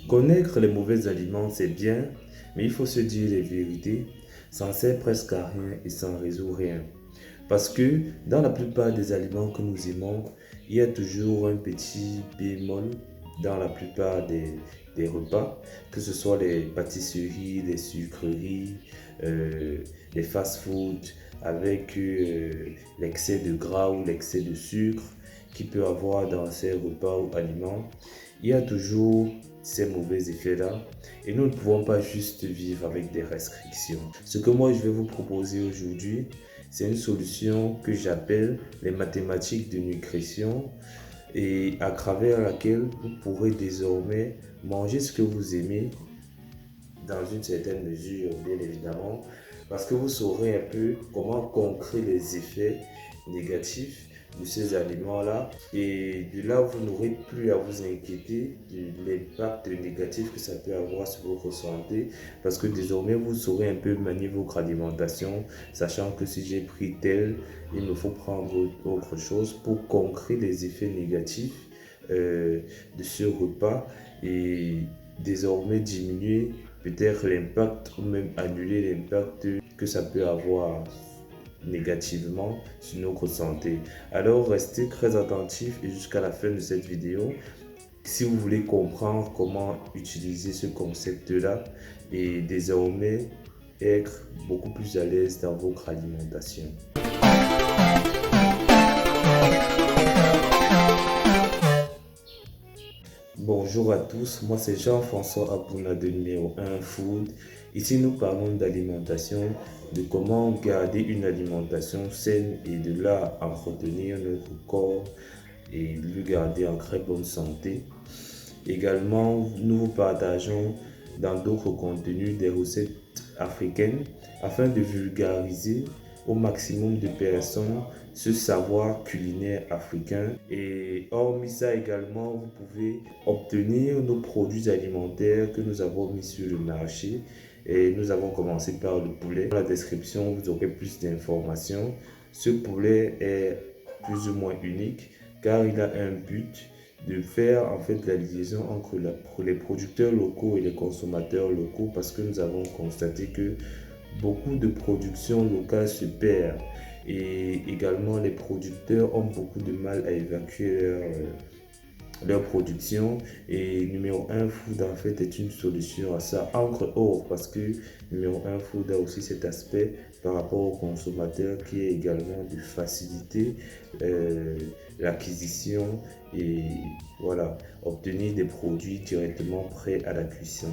Connaître les mauvais aliments, c'est bien, mais il faut se dire les vérités. Ça ne sert presque à rien et ça ne résout rien. Parce que dans la plupart des aliments que nous aimons, il y a toujours un petit bémol dans la plupart des repas, que ce soit les pâtisseries, les sucreries, les fast-foods, avec l'excès de gras ou l'excès de sucre qu'il peut avoir dans ces repas ou aliments. Il y a toujours ces mauvais effets-là et nous ne pouvons pas juste vivre avec des restrictions. Ce que moi je vais vous proposer aujourd'hui, c'est une solution que j'appelle les mathématiques de nutrition et à travers laquelle vous pourrez désormais manger ce que vous aimez dans une certaine mesure, bien évidemment, parce que vous saurez un peu comment contrer les effets négatifs de ces aliments-là. Et de là, vous n'aurez plus à vous inquiéter de l'impact négatif que ça peut avoir sur votre santé, parce que désormais, vous saurez un peu manier votre alimentation, sachant que si j'ai pris tel, il me faut prendre autre chose pour contrer les effets négatifs de ce repas et désormais diminuer peut-être l'impact ou même annuler l'impact que ça peut avoir négativement sur notre santé. Alors restez très attentifs et jusqu'à la fin de cette vidéo si vous voulez comprendre comment utiliser ce concept-là et désormais être beaucoup plus à l'aise dans votre alimentation. Bonjour à tous, moi c'est Jean-François Abouna de numéro 1 Food. Ici nous parlons d'alimentation, de comment garder une alimentation saine et de là entretenir notre corps et le garder en très bonne santé. Également, nous vous partageons dans d'autres contenus des recettes africaines afin de vulgariser au maximum de personnes ce savoir culinaire africain. Et hormis ça également, vous pouvez obtenir nos produits alimentaires que nous avons mis sur le marché. Et nous avons commencé par le poulet. Dans la description, vous aurez plus d'informations. Ce poulet est plus ou moins unique car il a un but de faire en fait la liaison entre les producteurs locaux et les consommateurs locaux parce que nous avons constaté que beaucoup de productions locales se perdent et également les producteurs ont beaucoup de mal à évacuer leur production et numéro 1 Food en fait est une solution à ça entre autres parce que numéro 1 Food a aussi cet aspect par rapport aux consommateurs qui est également de faciliter l'acquisition et voilà obtenir des produits directement prêts à la cuisson.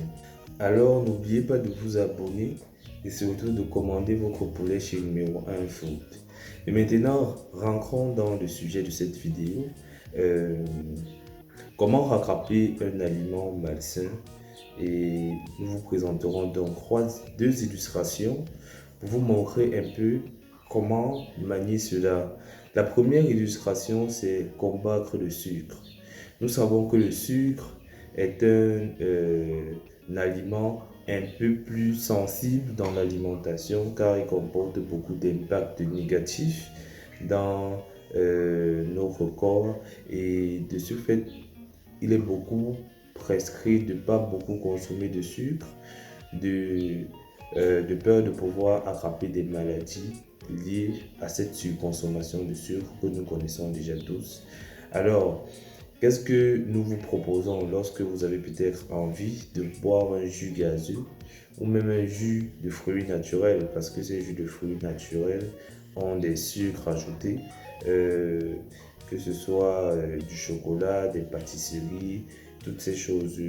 Alors n'oubliez pas de vous abonner et surtout de commander votre poulet chez numéro 1 Food. Et maintenant rentrons dans le sujet de cette vidéo. Comment rattraper un aliment malsain? Et nous vous présenterons donc deux illustrations pour vous montrer un peu comment manier cela. La première illustration, c'est combattre le sucre. Nous savons que le sucre est un aliment un peu plus sensible dans l'alimentation car il comporte beaucoup d'impacts négatifs dans notre corps et de ce fait, il est beaucoup prescrit de ne pas beaucoup consommer de sucre, de peur de pouvoir attraper des maladies liées à cette surconsommation de sucre que nous connaissons déjà tous. Alors, qu'est-ce que nous vous proposons lorsque vous avez peut-être envie de boire un jus gazeux ou même un jus de fruits naturels, parce que ces jus de fruits naturels ont des sucres ajoutés, que ce soit du chocolat, des pâtisseries, toutes ces choses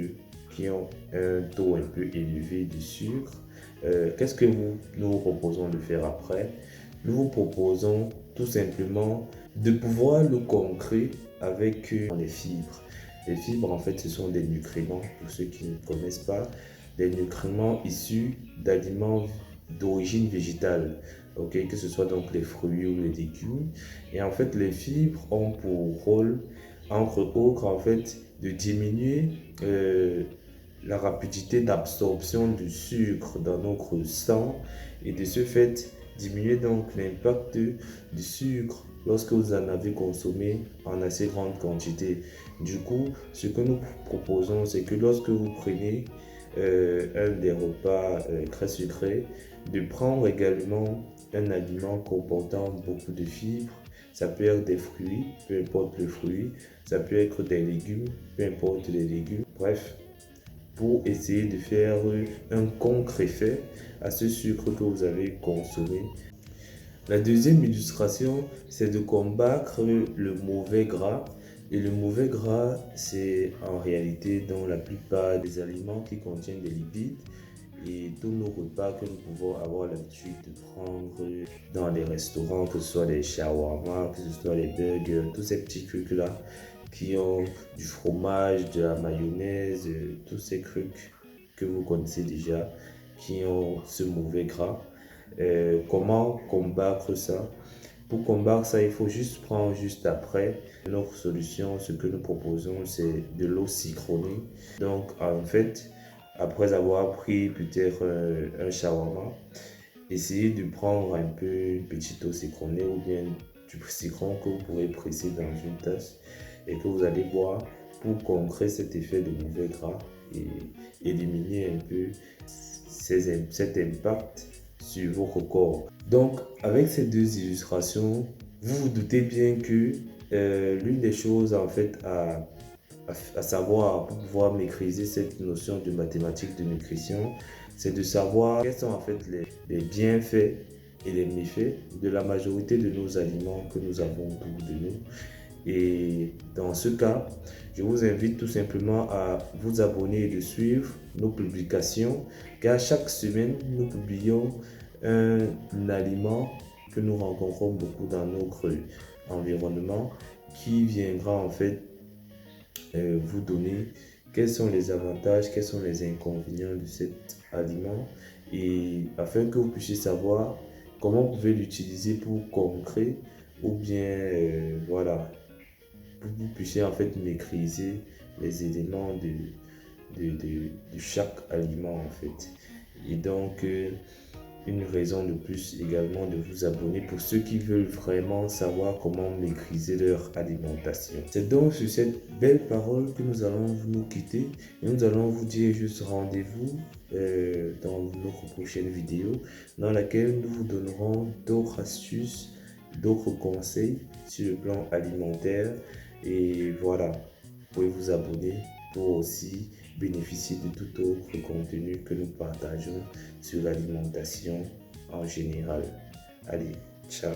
qui ont un taux un peu élevé de sucre. Qu'est-ce que nous vous proposons de faire après? Nous vous proposons tout simplement de pouvoir le contrer avec les fibres. Les fibres, en fait, ce sont des nutriments, pour ceux qui ne connaissent pas, des nutriments issus d'aliments d'origine végétale, ok, que ce soit donc les fruits ou les légumes. Et en fait, les fibres ont pour rôle, entre autres, en fait, de diminuer la rapidité d'absorption du sucre dans notre sang et de ce fait, diminuer donc l'impact du sucre lorsque vous en avez consommé en assez grande quantité. Du coup, ce que nous proposons, c'est que lorsque vous prenez un des repas très sucrés, de prendre également un aliment comportant beaucoup de fibres. Ça peut être des fruits, peu importe le fruit. Ça peut être des légumes, peu importe les légumes. Bref, pour essayer de faire un contre-effet à ce sucre que vous avez consommé. La deuxième illustration, c'est de combattre le mauvais gras. Et le mauvais gras, c'est en réalité dans la plupart des aliments qui contiennent des lipides et tous nos repas que nous pouvons avoir l'habitude de prendre dans les restaurants, que ce soit des shawarma, que ce soit les burgers, tous ces petits trucs-là qui ont du fromage, de la mayonnaise, tous ces trucs que vous connaissez déjà, qui ont ce mauvais gras. Comment combattre ça? Pour combattre ça, il faut juste prendre juste après. Notre solution, ce que nous proposons, c'est de l'eau citronnée. Donc, en fait, après avoir pris peut-être un shawarma, essayez de prendre un peu une petite eau citronnée ou bien du citron que vous pourrez presser dans une tasse et que vous allez boire pour contrer cet effet de mauvais gras et éliminer un peu cet impact sur votre corps. Donc, avec ces deux illustrations, vous vous doutez bien que l'une des choses en fait à savoir pour pouvoir maîtriser cette notion de mathématiques de nutrition, c'est de savoir quels sont en fait les bienfaits et les méfaits de la majorité de nos aliments que nous avons autour de nous. Et dans ce cas, je vous invite tout simplement à vous abonner et de suivre nos publications, car chaque semaine, nous publions un aliment que nous rencontrons beaucoup dans notre environnement qui viendra en fait vous donner quels sont les avantages, quels sont les inconvénients de cet aliment et afin que vous puissiez savoir comment vous pouvez l'utiliser pour contrer ou bien voilà, pour que vous puissiez en fait maîtriser les éléments de chaque aliment en fait. Et donc, une raison de plus également de vous abonner pour ceux qui veulent vraiment savoir comment maîtriser leur alimentation. C'est donc sur cette belle parole que nous allons nous quitter et nous allons vous dire juste rendez-vous dans notre prochaine vidéo dans laquelle nous vous donnerons d'autres astuces, d'autres conseils sur le plan alimentaire et voilà, vous pouvez vous abonner pour aussi bénéficier de tout autre contenu que nous partageons sur l'alimentation en général. Allez, ciao!